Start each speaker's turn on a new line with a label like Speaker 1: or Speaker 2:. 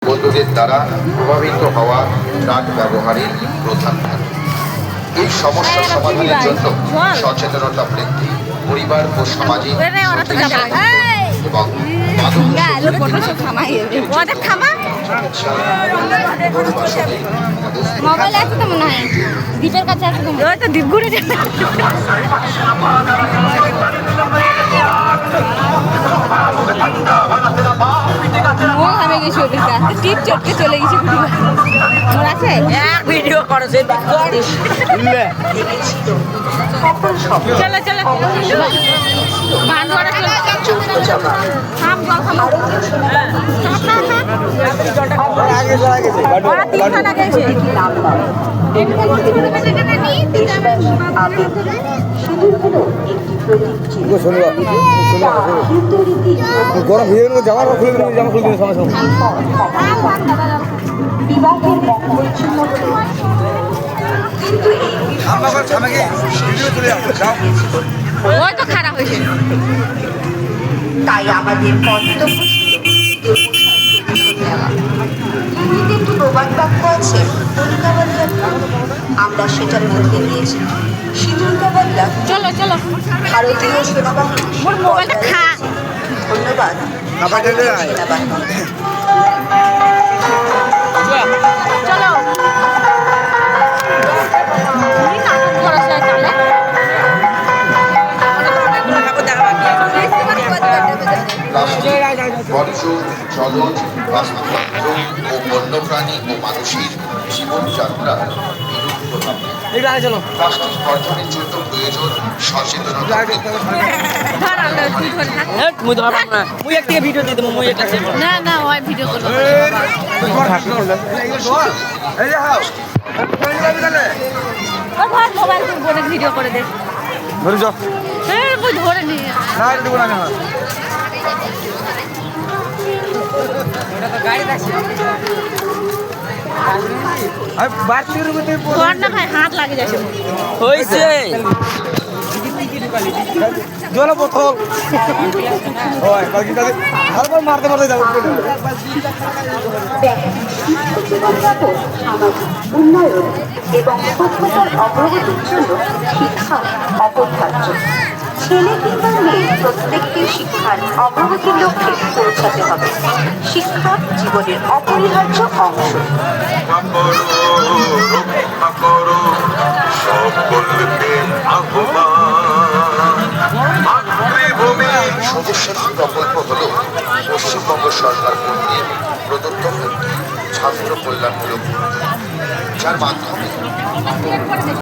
Speaker 1: বন্ধুদের দ্বারা প্রভাবিত হওয়া ড্রাগ ব্যবহারের প্রধান কারণ। এই সমস্যা সমাধানের জন্য সচেতনতা বৃদ্ধি, পরিবার ও সামাজিক এবং
Speaker 2: মোবাইল আছে তো মনে হয় দ্বীপের কাছে আছে তো দ্বীপ ঘুরে যাবে। আমি গেছি ওদের কাছে টিপ চটকে চলে গেছি মোর আছে এক ভিডিও করো সে চলো চলো গান করা চলো থাম জল খাবো ওরা তিনখানা গেছে
Speaker 3: গরম ভিজে গেলে জামা খুলে দিন, জামা খুলে দিন সঙ্গে সঙ্গে।
Speaker 2: ওই তো খারাপ হয়েছে।
Speaker 4: তাই আমাদের কর্তব্য হিন্দিতে একটি প্রবাদ বাক্য আছে, আমরা সেটার মধ্যে দিয়েছি। সিঁদুর কাবাল্লা
Speaker 2: চলো চলো
Speaker 4: ভারতীয় সেনাবাহিনী।
Speaker 2: মোর মোবাইলটা খা।
Speaker 4: ধন্যবাদ সেনাবাহিনী।
Speaker 2: চলো নাটক করা যায় তাহলে
Speaker 1: বর্জ্য, জলজ, বাস্তুতন্ত্র ও বন্যপ্রাণী ও মানুষের জীবনযাত্রা বিরূপ প্রভাব। প্লাস্টিক বর্জনের জন্য প্রয়োজন সচেতনতা বৃদ্ধি।
Speaker 2: না না ওই ভিডিও করবো মোবাইল ফোনে ভিডিও করে দে
Speaker 3: ধরে যাও
Speaker 2: হ্যাঁ কই ধরে নিয়ে
Speaker 3: না এটা দেবো না
Speaker 2: তোর না ভাই হাত লাগে যাচ্ছে
Speaker 5: হয়েছে
Speaker 3: জল বোতল তারপর মারতে মারতে যাবো।
Speaker 4: জীবনযাপন, সামাজিক উন্নয়ন এবং সভ্যতার অগ্রগতির জন্য শিক্ষা অপরিহার্য। ছেলে কিংবা মেয়ে প্রত্যেককে শিক্ষার অগ্রগতির লক্ষ্যে পৌঁছাতে হবে। শিক্ষা জীবনের অপরিহার্য অংশ।
Speaker 1: সদস্যশ্রী প্রকল্প হল পশ্চিমবঙ্গ সরকার কর্তৃক প্রদত্ত একটি ছাত্র কল্যাণমূলক, যার মাধ্যমে